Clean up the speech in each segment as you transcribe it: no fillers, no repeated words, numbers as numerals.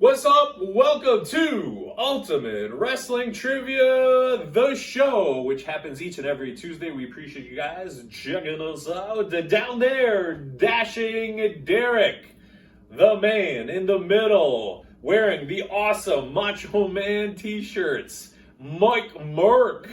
What's up? Welcome to Ultimate Wrestling Trivia, the show, which happens each and every Tuesday. We appreciate you guys checking us out. Down there, dashing Derek, the man in the middle, wearing the awesome Macho Man t-shirts, Mike Merc.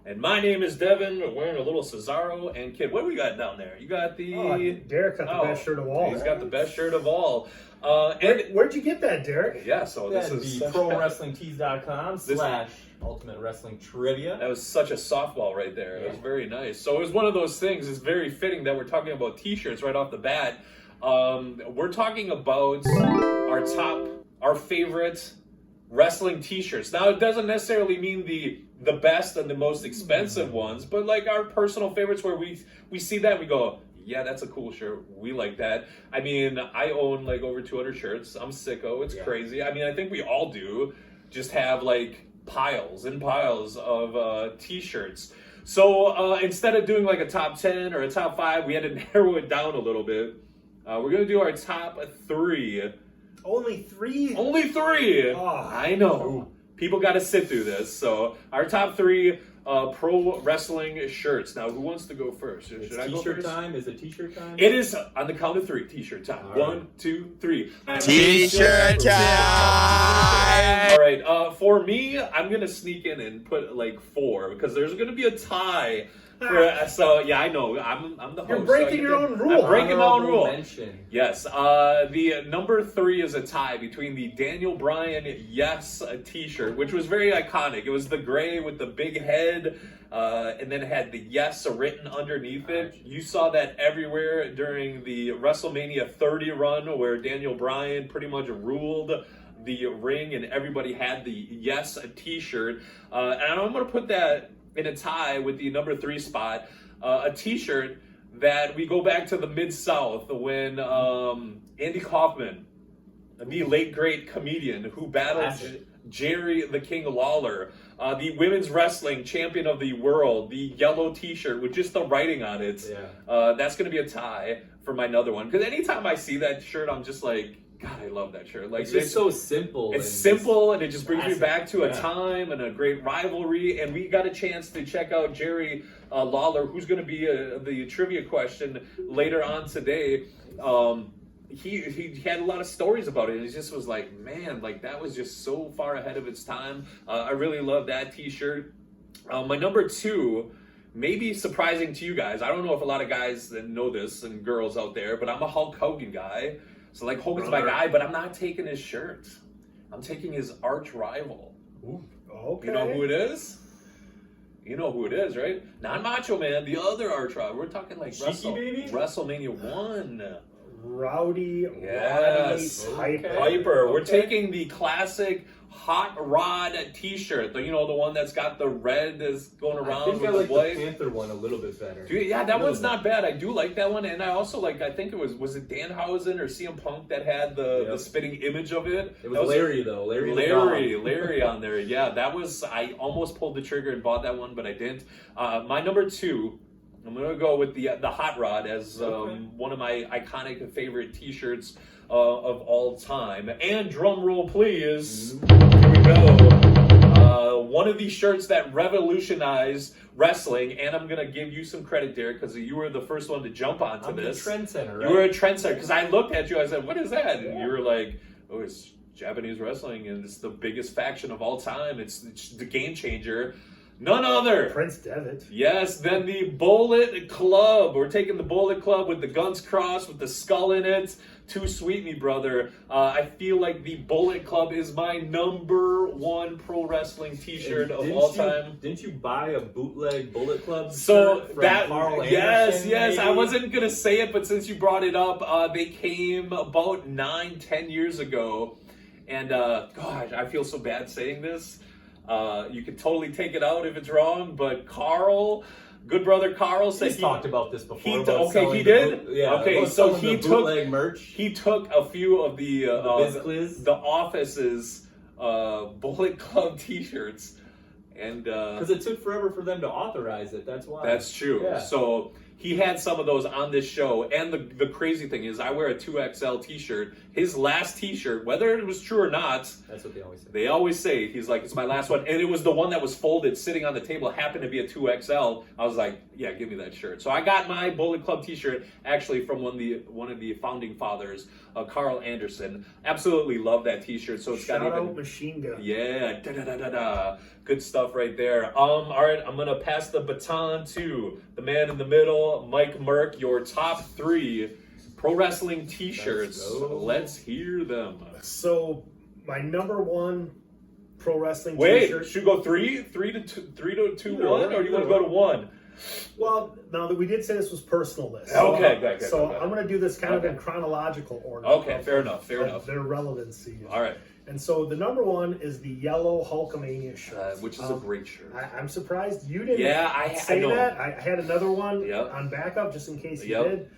And my name is Devon, wearing a little Cesaro. And kid, what do we got down there? You got the... Derek's got the best shirt of all. He's got the best shirt of all. Where'd you get that, Derek? Yeah, so this is the ProWrestlingTees.com/Ultimate Wrestling Trivia. That was such a softball right there. It was very nice. So it was one of those things. It's very fitting that we're talking about t-shirts right off the bat. We're talking about our favorite wrestling t-shirts. Now, it doesn't necessarily mean the best and the most expensive ones, but like our personal favorites where we see that and we go, yeah, that's a cool shirt. We like that. I mean, I own like over 200 shirts. I'm sicko. It's crazy. I mean, I think we all do. Just have like piles and piles of t-shirts. So instead of doing like a top 10 or a top 5, we had to narrow it down a little bit. We're going to do our top 3. Only 3? Only 3! Oh. I know. People got to sit through this. So our top 3 pro wrestling shirts. Now, who wants to go first? Should I go first? Time? Is it t-shirt time? It is on the count of 3. T-shirt time. All 1, 2, 3. T-shirt time! All right. For me, I'm going to sneak in and put like 4 because there's going to be a tie. So yeah, I know. I'm the host. You're breaking your own rule. I'm breaking my own rule. Mention. Yes. The number 3 is a tie between the Daniel Bryan Yes t-shirt, which was very iconic. It was the gray with the big head, and then it had the Yes written underneath it. You saw that everywhere during the WrestleMania 30 run, where Daniel Bryan pretty much ruled the ring, and everybody had the Yes t-shirt. And I'm going to put that in a tie with the number 3 spot, a t-shirt that we go back to the Mid-South when Andy Kaufman, the late great comedian who battled Jerry the King Lawler, the women's wrestling champion of the world, the yellow t-shirt with just the writing on it. That's going to be a tie for my another one. Because anytime I see that shirt, I'm just like, God, I love that shirt. Like, it's just so simple. It's simple, and it just brings me back to a time and a great rivalry. And we got a chance to check out Jerry Lawler, who's going to be the trivia question later on today. He had a lot of stories about it, and he just was like, man, like that was just so far ahead of its time. I really love that t-shirt. My number 2, maybe surprising to you guys. I don't know if a lot of guys know this and girls out there, but I'm a Hulk Hogan guy. So, like, Hogan's my guy, but I'm not taking his shirt. I'm taking his arch rival. Ooh, okay. You know who it is? You know who it is, right? Not Macho Man, the other arch rival. We're talking like WrestleMania 1. Rowdy Piper. We're taking the classic Hot Rod t-shirt. The one that's got the red that's going around. I think I like the Panther one a little bit better. Yeah, that one's not bad. I do like that one, and I also I think it was it Danhausen or CM Punk that had the spitting image of it. It was Larry though. Larry on there. Yeah, that was. I almost pulled the trigger and bought that one, but I didn't. My number 2. I'm going to go with the Hot Rod as one of my iconic favorite t-shirts of all time. And drum roll, please. Here we go. One of these shirts that revolutionized wrestling, and I'm going to give you some credit, Derek, because you were the first one to jump onto this. I'm a trendsetter, right? You were a trendsetter, because I looked at you, I said, what is that? And you were like, oh, it's Japanese wrestling, and it's the biggest faction of all time. It's the game changer. None other. Prince Devitt. Yes, then the Bullet Club. We're taking the Bullet Club with the guns crossed, with the skull in it. Too sweet, me brother. I feel like the Bullet Club is my number 1 pro wrestling t-shirt of all time. Didn't you buy a bootleg Bullet Club shirt from Carl yes, Anderson, I wasn't going to say it, but since you brought it up, they came about 9-10 years ago. And, gosh, I feel so bad saying this. You can totally take it out if it's wrong, but Carl, good brother Carl, said he's talked about this before. He did. So he took merch. He took a few of the Office's Bullet Club T-shirts, and because it took forever for them to authorize it. That's why. That's true. Yeah. So he had some of those on this show. And the crazy thing is, I wear a 2XL t-shirt. His last t-shirt, whether it was true or not, That's what they always say. they always say, he's like, it's my last one. And it was the one that was folded sitting on the table. It happened to be a 2XL. I was like, yeah, give me that shirt. So I got my Bullet Club t-shirt actually from one of the founding fathers, Carl Anderson. Absolutely love that t-shirt. So it's Shout got out even... Machine Gun. Yeah, da-da-da-da-da. Good stuff right there. All right, I'm going to pass the baton to the man in the middle, Mike Merc, your top 3 pro wrestling t-shirts. Let's hear them. So my number 1 pro wrestling Wait, t-shirt. should we go 3 to 2, 1, or do you want to go to 1? Well, now that we did say this was personal list. Okay, good. So I'm going to do this kind of Okay. in chronological order. Okay, fair enough. of Their relevancy. All right, And so the number 1 is the yellow Hulkamania shirt. which is a great shirt. I'm surprised you didn't I say know. that. I had another one Yep. on backup just in case you Yep. did.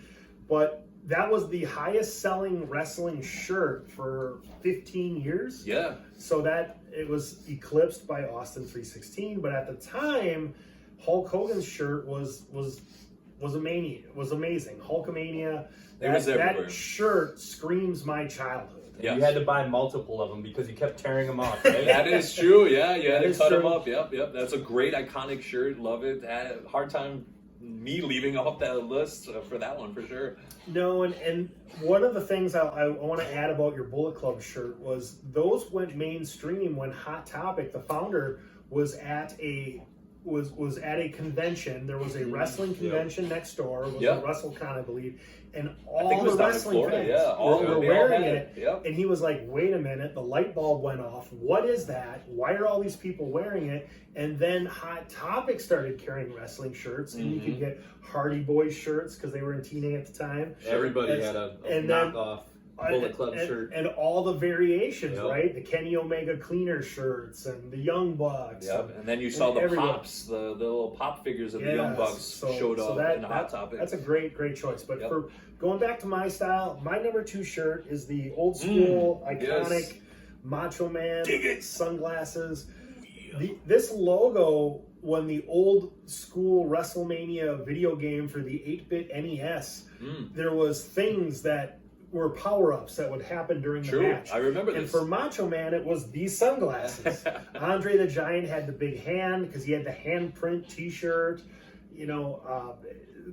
But that was the highest selling wrestling shirt for 15 years. Yeah, So that it was eclipsed by Austin 316. But at the time, Hulk Hogan's shirt was a mania. It was amazing. Hulkamania. It was everywhere. That shirt screams my childhood. Yes. You had to buy multiple of them because you kept tearing them off, right? That is true. Yeah, you had That to is cut them true. up. Yep. That's a great iconic shirt. Love it. Had a hard time me leaving off that list for that one for sure. No, and one of the things I want to add about your Bullet Club shirt was those went mainstream when Hot Topic, the founder, was at a convention. There was a wrestling convention next door. It was Yep. a WrestleCon, I believe. And I think it all was the down in wrestling Florida, fans yeah. All were they all wearing had it. Yep. And he was like, wait a minute, the light bulb went off. What is that? Why are all these people wearing it? And then Hot Topic started carrying wrestling shirts, and you could get Hardy Boys shirts because they were in TNA at the time. Everybody had a And then- knockoff Bullet Club shirt. And all the variations, Yep. right? The Kenny Omega cleaner shirts and the Young Bucks. Yep. And then you saw the everywhere. pops, the little pop figures of the Yes. Young Bucks So showed up that- in the Hot Topic. That's a great choice. But Yep. for going back to my style, my number 2 shirt is the old school, iconic yes. Macho Man Dig it. sunglasses. This logo, when the old school WrestleMania video game for the 8-bit NES, there was things that were power-ups that would happen during the True. match. I remember And this. for Macho Man, it was these sunglasses. Andre the Giant had the big hand because he had the handprint T-shirt. You know,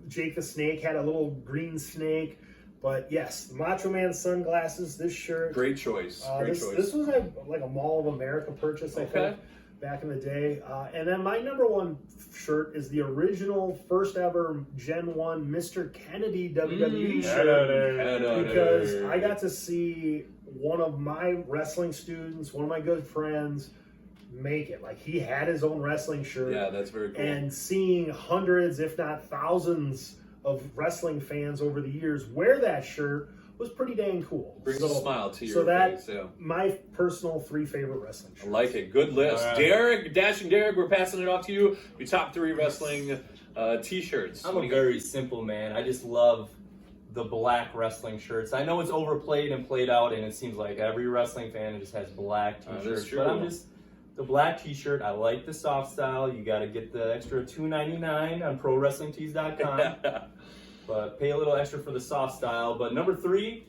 Jake the Snake had a little green snake. But yes, the Macho Man sunglasses, this shirt. Great choice. Great choice. This was like a Mall of America purchase, I think, back in the day. And then my number 1 shirt is the original, first ever Gen 1 Mr. Kennedy WWE shirt. Because I got to see one of my wrestling students, one of my good friends, make it. Like, he had his own wrestling shirt. Yeah, that's very cool. And seeing hundreds, if not thousands, of wrestling fans over the years wear that shirt was pretty dang cool. Brings a smile to your so that face. Yeah. my personal 3 favorite wrestling shirts. I like it. Good list. All right. Derek, Dashing Derek, we're passing it off to you. Your top 3 wrestling t-shirts. I'm What a do you got? very simple man. I just love the black wrestling shirts. I know it's overplayed and played out, and it seems like every wrestling fan just has black That's t-shirts. true. But I'm just the black t-shirt. I like the soft style. You got to get the extra $2.99 on ProWrestlingTees.com. But pay a little extra for the soft style. But number 3,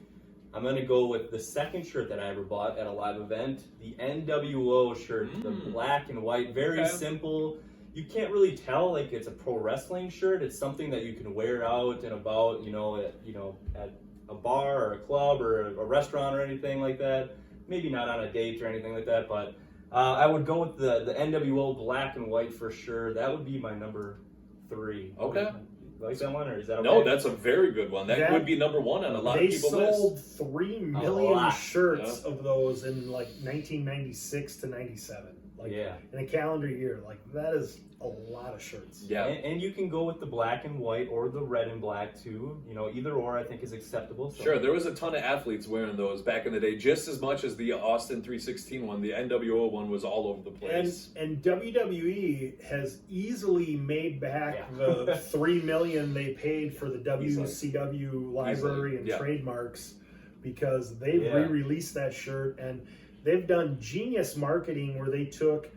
I'm going to go with the second shirt that I ever bought at a live event, the NWO shirt, the black and white, very simple. You can't really tell like it's a pro wrestling shirt. It's something that you can wear out and about, at a bar or a club or a restaurant or anything like that. Maybe not on a date or anything like that, but I would go with the NWO black and white for sure. That would be my number 3. Okay. Like that one, or is that okay? No, that's a very good one. That would be number 1 on a lot of They people's lists. sold 3 million lot. shirts of those in like 1996 to 97. Like in a calendar year. Like that is a lot of shirts. Yeah. And you can go with the black and white or the red and black too. Either or I think is acceptable. So. Sure, there was a ton of athletes wearing those back in the day, just as much as the Austin 316 one. The NWO one was all over the place. And WWE has easily made back the $3 million they paid for the WCW library and trademarks because they've re-released that shirt, and they've done genius marketing where they took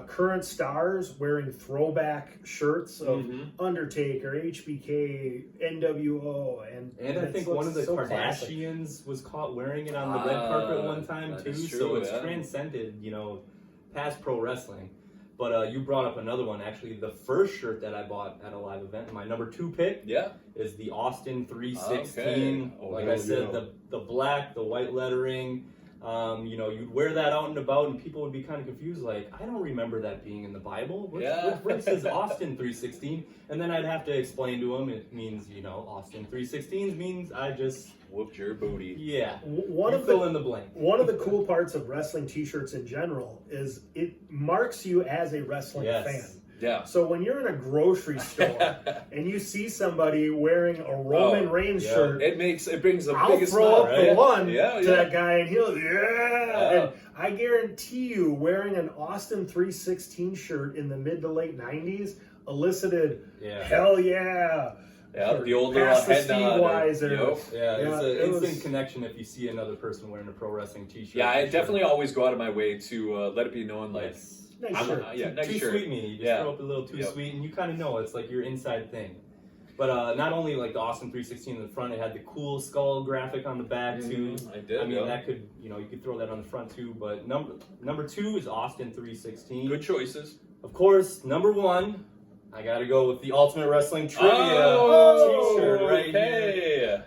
current stars wearing throwback shirts of Mhm. Undertaker, HBK, NWO, And I think one of the classic. Kardashians was caught wearing it on the red carpet one time that too. is So true, it's yeah. transcended, past pro wrestling. But you brought up another one. Actually, the first shirt that I bought at a live event, my number 2 pick, Yeah. is the Austin 316. Okay. Oh, Like yeah, I said, yeah. the black, the white lettering. You'd wear that out and about, and people would be kind of confused. Like, I don't remember that being in the Bible. Yeah. Where says Austin 316? And then I'd have to explain to them. It means, Austin 316 means I just Whooped your booty. yeah. One You of fill the in the blank. One of the cool parts of wrestling T-shirts in general is it marks you as a wrestling Yes. fan. Yeah. So when you're in a grocery store and you see somebody wearing a Roman Reigns yeah. shirt, It brings the I'll biggest throw smile, up right? the one Yeah, to yeah. that guy and he'll And I guarantee you, wearing an Austin 316 shirt in the mid to late 90s elicited Yeah. hell yeah. Yeah, the old little Pass the head Steve nod. Weiser. Yup. Yeah, it's Yeah, an it was- instant connection if you see another person wearing a pro wrestling T-shirt. Yeah, I for sure. definitely always go out of my way to let it be known, like, Yes. Nice I'm, shirt. yeah, nice Too shirt. sweet me. You just Yeah. throw up a little too Yep. sweet, and you kind of know it's like your inside thing. But not only like the Austin 316 in the front, it had the cool skull graphic on the back too. I did. I mean, yeah. that could you could throw that on the front too. But number 2 is Austin 316. Good choices. Of course, number 1, I got to go with the Ultimate Wrestling Trivia Oh, T-shirt right here. okay.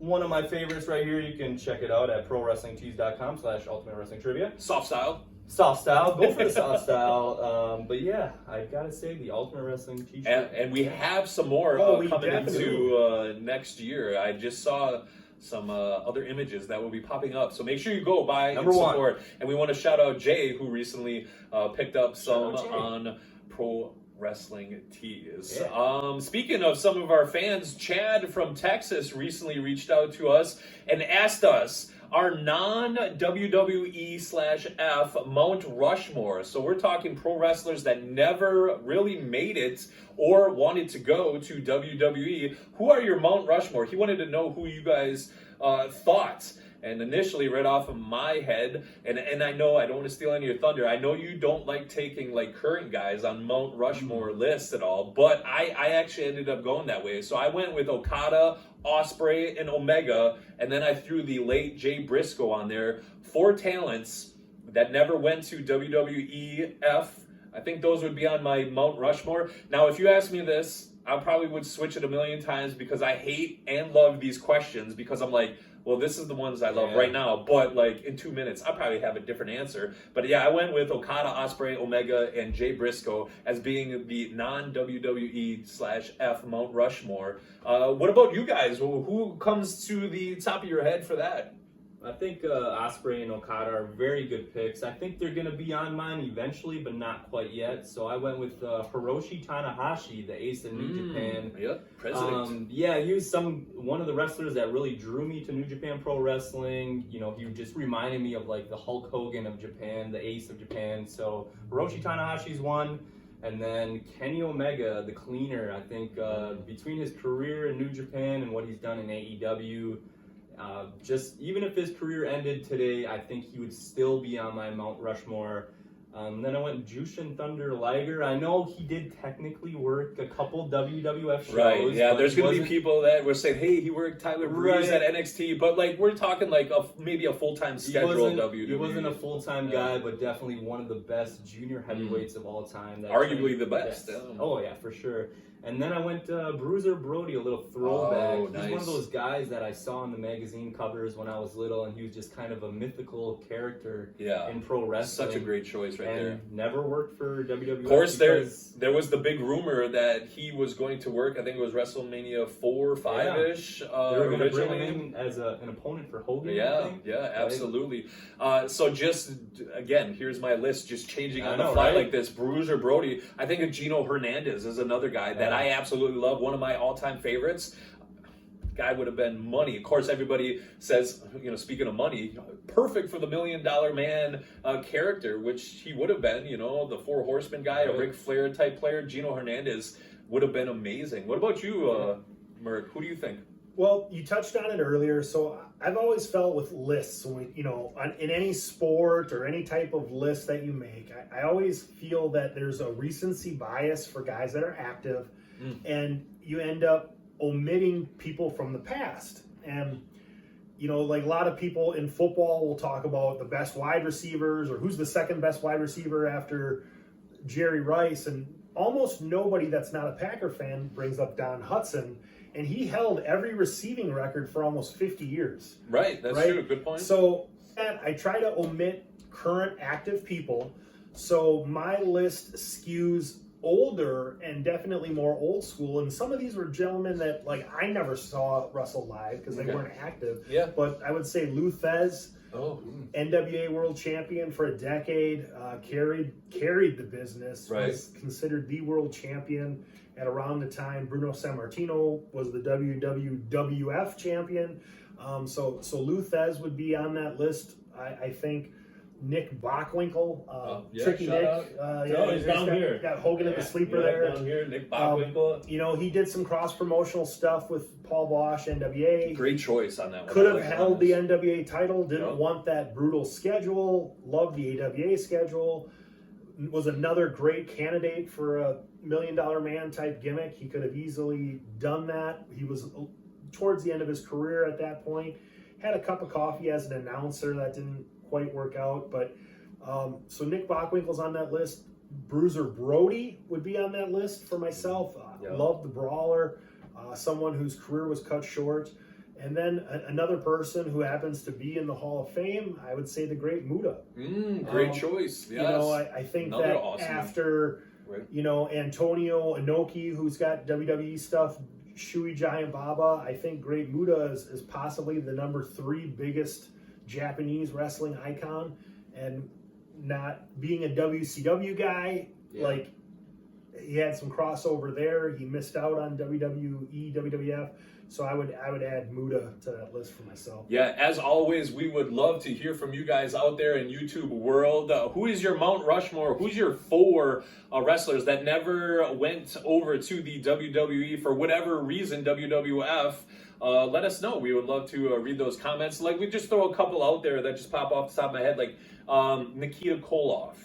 One of my favorites right here. You can check it out at prowrestlingtees.com/Ultimate Wrestling Trivia. Soft style. Soft style, go for the soft style. But yeah, I gotta say the Ultimate Wrestling T-shirt. And we have some more Oh, we coming definitely into next year. I just saw some other images that will be popping up. So make sure you go buy Number and one. support. And we want to shout out Jay, who recently picked up some Shout out Jay. on Pro Wrestling Tees. Yeah. Speaking of some of our fans, Chad from Texas recently reached out to us and asked us our non-WWE/F Mount Rushmore. So we're talking pro wrestlers that never really made it or wanted to go to WWE. Who are your Mount Rushmore? He wanted to know who you guys thought. And initially, right off of my head, and I know I don't want to steal any of your thunder. I know you don't like taking like current guys on Mount Rushmore lists at all, but I actually ended up going that way. So I went with Okada, Ospreay, and Omega, and then I threw the late Jay Briscoe on there. 4 talents that never went to WWEF. I think those would be on my Mount Rushmore. Now, if you ask me this, I probably would switch it a million times because I hate and love these questions because I'm like, well, this is the ones I love right now, but like in 2 minutes, I'll probably have a different answer. But yeah, I went with Okada, Ospreay, Omega, and Jay Briscoe as being the non-WWE/F Mount Rushmore. What about you guys? Who comes to the top of your head for that? I think Ospreay and Okada are very good picks. I think they're going to be on mine eventually, but not quite yet. So I went with Hiroshi Tanahashi, the ace of New Japan. Yeah, president. Yeah, he was one of the wrestlers that really drew me to New Japan Pro Wrestling. He just reminded me of like the Hulk Hogan of Japan, the ace of Japan. So Hiroshi Tanahashi's one. And then Kenny Omega, the cleaner. I think between his career in New Japan and what he's done in AEW, just even if his career ended today, I think he would still be on my Mount Rushmore. Then I went Jushin Thunder Liger. I know he did technically work a couple WWF shows. Right, yeah, but there's he going to be wasn't- people that were saying, hey, he worked Tyler Breeze Right. at NXT, but like we're talking like maybe a full-time schedule WWE. He wasn't a full-time Yeah. guy, but definitely one of the best junior heavyweights of all time. that Arguably trained- the best, Yes. yeah. Oh, yeah, for sure. And then I went Bruiser Brody, a little throwback. Oh, He's one nice. of those guys that I saw in the magazine covers when I was little, and he was just kind of a mythical character Yeah, in pro wrestling. such a great choice right and there. never worked for WWE. Of course, because- there was the big rumor that he was going to work. I think it was WrestleMania 4 or 5-ish. They were going to bring originally. him in as an opponent for Hogan. I Yeah, think. yeah, absolutely. So just again, here's my list, just changing I on know, the fly right? like this. Bruiser Brody. I think of Gino Hernandez is another guy that Yeah. I absolutely love. One of my all-time favorites. Guy would have been money. Of course, everybody says, speaking of money, perfect for the $1 Million Man character, which he would have been. The Four Horsemen guy, a Right. Ric Flair type player. Gino Hernandez would have been amazing. What about you, Merc? Who do you think? Well, you touched on it earlier, so I've always felt with lists, in any sport or any type of list that you make, I always feel that there's a recency bias for guys that are active, and you end up omitting people from the past. And, like a lot of people in football will talk about the best wide receivers or who's the second best wide receiver after Jerry Rice, and almost nobody that's not a Packer fan brings up Don Hudson. And he held every receiving record for almost 50 years. Right, that's true. Good point. So I try to omit current active people. So my list skews older and definitely more old school. And some of these were gentlemen that, like, I never saw wrestle live because they weren't active. Yeah. But I would say Lou Thez, NWA World Champion for a decade, carried the business, was considered the world champion at around the time. Bruno Sammartino was the WWF champion. So Lou Thez would be on that list. I think Nick Bockwinkel, Tricky Nick. He's down here. Got Hogan in the sleeper there. Down here, Nick Bockwinkel. He did some cross-promotional stuff with Paul Bosch, NWA. Great choice on that one. Could have held the NWA title, didn't want that brutal schedule, loved the AWA schedule, was another great candidate for a $1 Million Man type gimmick. He could have easily done that. He was towards the end of his career at that point. Had a cup of coffee as an announcer. That didn't quite work out. But so Nick Bockwinkel's on that list. Bruiser Brody would be on that list for myself. Loved the brawler. Someone whose career was cut short. And then another person who happens to be in the Hall of Fame, I would say the great Muta. Great choice. Yes. I think another that awesome after, Antonio Inoki, who's got WWE stuff, Shui Giant Baba, I think Great Muta is possibly the number 3 biggest Japanese wrestling icon. And not being a WCW guy, like, he had some crossover there. He missed out on WWE, WWF. So I would add Muta to that list for myself. Yeah, as always, we would love to hear from you guys out there in YouTube world. Who is your Mount Rushmore? Who's your 4 wrestlers that never went over to the WWE for whatever reason, WWF? Let us know. We would love to read those comments. Like, we just throw a couple out there that just pop off the top of my head, like Nikita Koloff.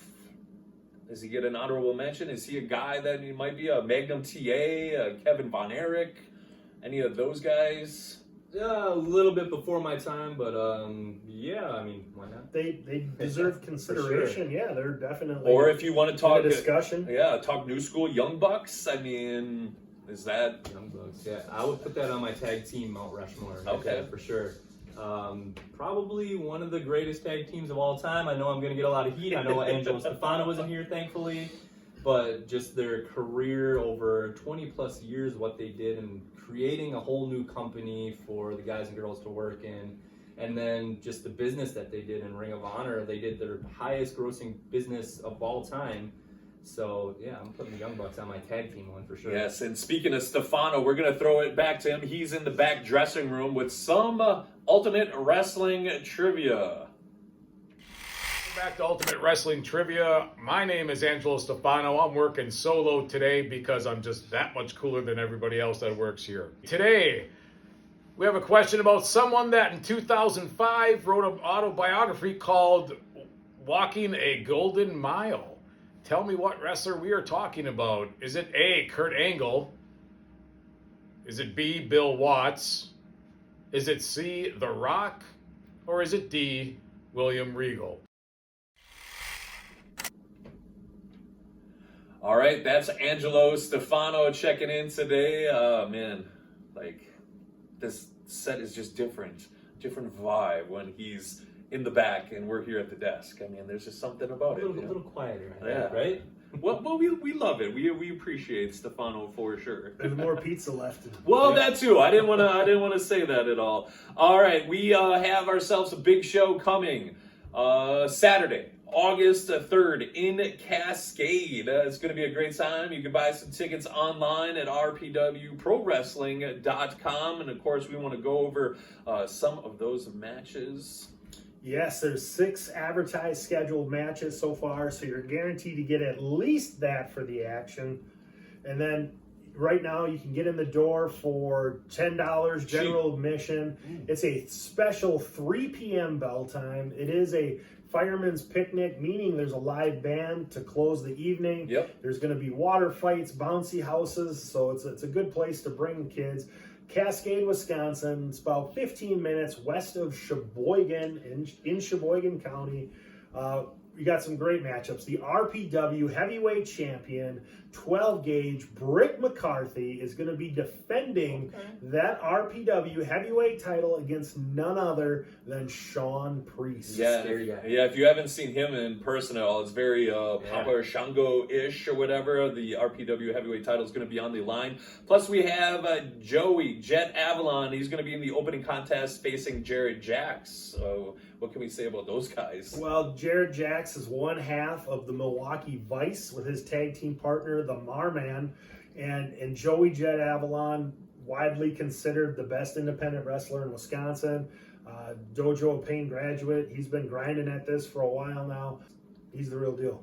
Does he get an honorable mention? Is he a guy that he might be a Magnum TA, Kevin Von Erich? Any of those guys? Yeah, a little bit before my time, but why not? They deserve consideration. Sure. Yeah, they're definitely. Or if you want to talk discussion, talk new school Young Bucks. I mean, is that Young Bucks? Yeah, I would put that on my tag team Mount Rushmore. Okay, for sure. Probably one of the greatest tag teams of all time. I know I'm going to get a lot of heat. I know Angelo Stefano wasn't here, thankfully, but just their career over 20 plus years, what they did in creating a whole new company for the guys and girls to work in, and then just the business that they did in Ring of Honor. They did their highest grossing business of all time. So, yeah, I'm putting the Young Bucks on my tag team one for sure. Yes, and speaking of Stefano, we're going to throw it back to him. He's in the back dressing room with some Ultimate Wrestling trivia. Back to Ultimate Wrestling Trivia. My name is Angelo Stefano. I'm working solo today because I'm just that much cooler than everybody else that works here. Today, we have a question about someone that in 2005 wrote an autobiography called Walking a Golden Mile. Tell me what wrestler we are talking about. Is it A, Kurt Angle? Is it B, Bill Watts? Is it C, The Rock? Or is it D, William Regal? All right, that's Angelo Stefano checking in today. Man, like, this set is just different vibe when he's in the back and we're here at the desk. I mean, there's just something about it. A little quieter, yeah. Right? Well, we love it. We appreciate Stefano for sure. There's more pizza left. Well, that too. I didn't want to say that at all. All right, we have ourselves a big show coming Saturday, August 3rd in Cascade. It's going to be a great time. You can buy some tickets online at rpwprowrestling.com. And, of course, we want to go over some of those matches. Yes, there's 6 advertised scheduled matches so far, so you're guaranteed to get at least that for the action. And then right now you can get in the door for $10 general admission. It's a special 3 p.m. bell time. It is a fireman's picnic, meaning there's a live band to close the evening. Yep. There's going to be water fights, bouncy houses, so it's a good place to bring kids. Cascade, Wisconsin. It's about 15 minutes west of Sheboygan in Sheboygan County. We got some great matchups. The RPW heavyweight champion, 12 gauge Brick McCarthy, is going to be defending that RPW heavyweight title against none other than Sean Priest. Yeah, if you haven't seen him in person at all, it's very Papa Shango-ish or whatever. The RPW heavyweight title is going to be on the line. Plus, we have Joey Jet Avalon. He's going to be in the opening contest facing Jared Jacks. So, what can we say about those guys? Well, Jared Jacks is one half of the Milwaukee Vice with his tag team partner, the Marman, and Joey Jet Avalon, widely considered the best independent wrestler in Wisconsin. Dojo of Pain graduate. He's been grinding at this for a while now. He's the real deal.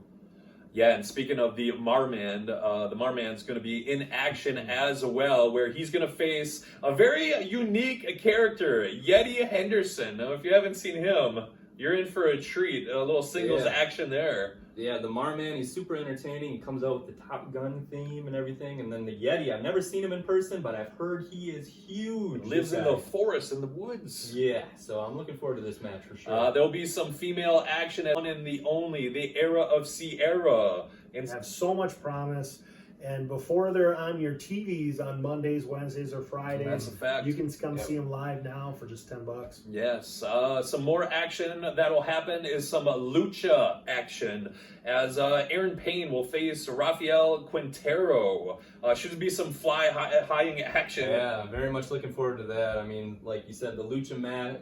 Yeah, and speaking of the Marman's going to be in action as well, where he's going to face a very unique character, Yeti Henderson. Now, if you haven't seen him, you're in for a treat. A little singles action there. Yeah, the Marman, he's super entertaining. He comes out with the Top Gun theme and everything. And then the Yeti, I've never seen him in person, but I've heard he is huge. Lives in the forest, in the woods. Yeah, so I'm looking forward to this match for sure. There'll be some female action at one and the only, the Era of Sierra. And have so much promise. And before they're on your TVs on Mondays, Wednesdays, or Fridays, that's a fact. You can come see them live now for just $10. Yes. Some more action that'll happen is some lucha action as Aaron Payne will face Rafael Quintero. Should be some flying action. Yeah, very much looking forward to that. I mean, like you said, the lucha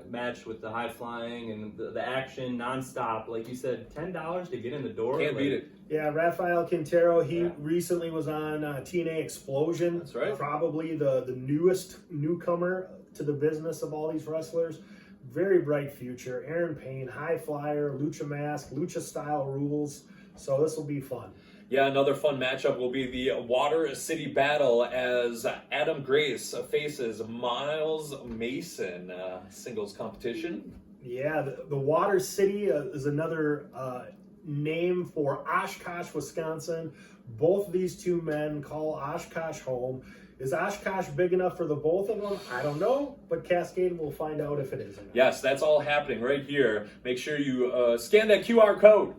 match with the high flying and the action nonstop. Like you said, $10 to get in the door. Can't beat it. Yeah, Rafael Quintero, he recently was on TNA Explosion. That's right. Probably the newest newcomer to the business of all these wrestlers. Very bright future. Aaron Payne, high flyer, lucha mask, lucha style rules. So this will be fun. Yeah, another fun matchup will be the Water City Battle as Adam Grace faces Miles Mason. Singles competition. Yeah, the Water City is another name for Oshkosh, Wisconsin. Both of these two men call Oshkosh home. Is Oshkosh big enough for the both of them? I don't know, but Cascade will find out if it is. Yes, that's all happening right here. Make sure you scan that QR code.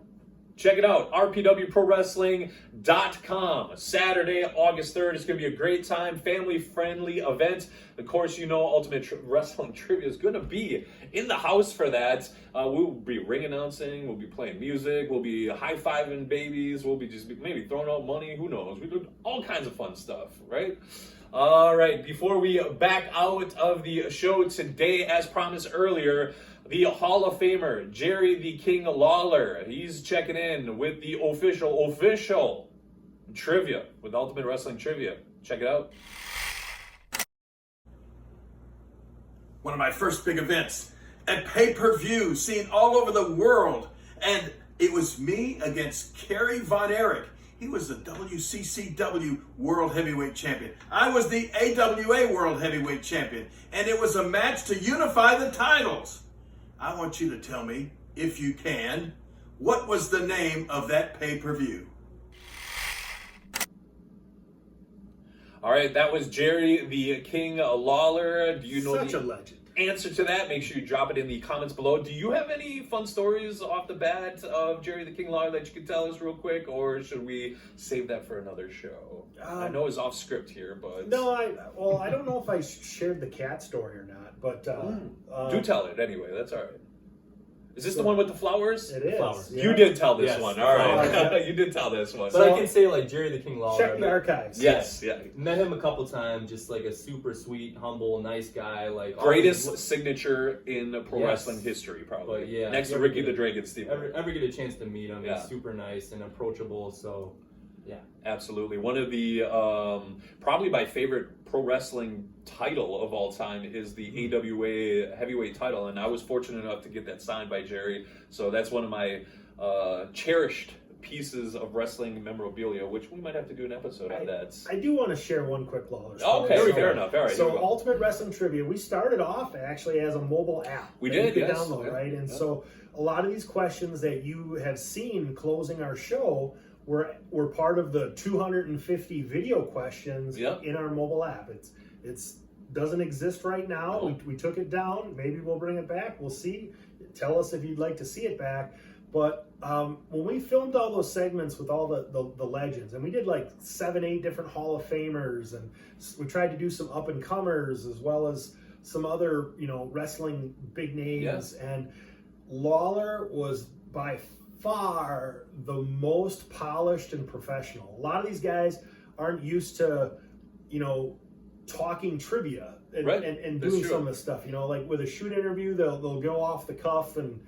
Check it out, rpwprowrestling.com. Saturday, August 3rd. It's going to be a great time, family-friendly event. Of course, you know Ultimate Wrestling Trivia is going to be in the house for that. We'll be ring announcing. We'll be playing music. We'll be high-fiving babies. We'll be just maybe throwing out money. Who knows? We do all kinds of fun stuff, right? All right, before we back out of the show today, as promised earlier, the Hall of Famer, Jerry the King Lawler, he's checking in with the official trivia, with Ultimate Wrestling Trivia. Check it out. One of my first big events, a pay-per-view seen all over the world. And it was me against Kerry Von Erich. He was the WCCW World Heavyweight Champion. I was the AWA World Heavyweight Champion. And it was a match to unify the titles. I want you to tell me, if you can, what was the name of that pay-per-view? All right, that was Jerry the King Lawler. Do you know Such a legend. Answer to that? Make sure you drop it in the comments below. Do you have any fun stories off the bat of Jerry the King Lawler that you could tell us real quick, or should we save that for another show? I know it's off script here, but no, I don't know if I shared the cat story or not, but do tell it anyway. That's all right. Is this the one with the flowers? It is. Flowers. Yeah. You did tell this Yes, one. All right. flowers. You did tell this one. But I can say, like, Jerry the King Lawler. Check the archives. Yes, yeah. Met him a couple times, just like a super sweet, humble, nice guy. Like Greatest signature in pro Yes. wrestling history, probably. But, yeah, Next to you Ricky ever the get Dragon Steamboat. Ever get a chance to meet him? Yeah. He's super nice and approachable. So, yeah. Absolutely. One of the, probably my favorite pro wrestling title of all time is the AWA heavyweight title. And I was fortunate enough to get that signed by Jerry. So that's one of my cherished pieces of wrestling memorabilia, which we might have to do an episode on that. I do want to share one quick Lawler story. Okay, So- fair enough. All right. here we So go. Ultimate Wrestling Trivia, we started off actually as a mobile app. We that did, you could yes. download, Yeah, right? And yeah. so a lot of these questions that you have seen closing our show were part of the 250 video questions Yep. in our mobile app. It's doesn't exist right now. No. We took it down. Maybe we'll bring it back. We'll see. Tell us if you'd like to see it back. But when we filmed all those segments with all the legends, and we did like 7-8 different Hall of Famers, and we tried to do some up and comers as well as some other wrestling big names. And Lawler was by far the most polished and professional. A lot of these guys aren't used to talking trivia and, Right. and That's doing true. some of the stuff. Like with a shoot interview, they'll go off the cuff and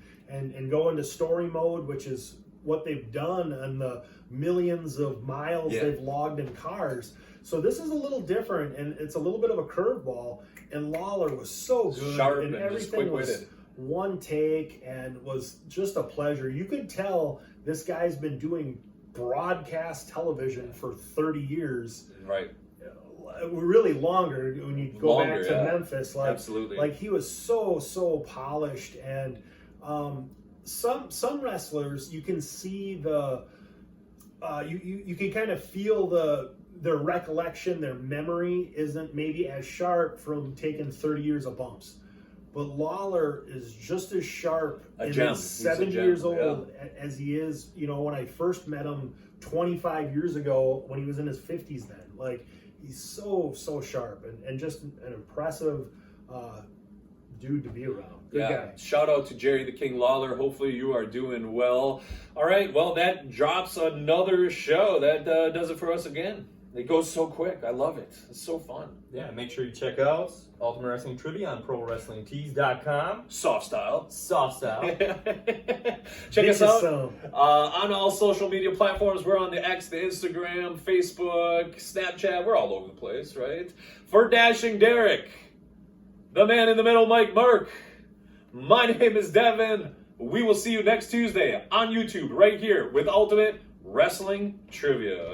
go into story mode, which is what they've done on the millions of miles Yeah. they've logged in cars. So this is a little different, and it's a little bit of a curveball. And Lawler was so good, Sharp and and just everything was quick-witted. one take, and was just a pleasure. You could tell this guy's been doing broadcast television for 30 years. Right. Really longer when you go Longer, back to yeah. Memphis. Absolutely. Like he was so polished, and some wrestlers you can see the you can kind of feel their recollection, their memory isn't maybe as sharp from taking 30 years of bumps. But Lawler is just as sharp A and gem. he's He's a 70 gem, years old as he is, when I first met him 25 years ago when he was in his 50s then. Like, he's so sharp and just an impressive dude to be around. Good guy. Shout out to Jerry the King Lawler. Hopefully you are doing well. All right. Well, that drops another show. That does it for us again. It goes so quick. I love it. It's so fun. Yeah, make sure you check out Ultimate Wrestling Trivia on ProWrestlingTees.com. Soft style. Soft style. Check us out Some. on all social media platforms. We're on the X, the Instagram, Facebook, Snapchat. We're all over the place, right? For Dashing Derek, the man in the middle, Mike Merc. My name is Devon. We will see you next Tuesday on YouTube right here with Ultimate Wrestling Trivia.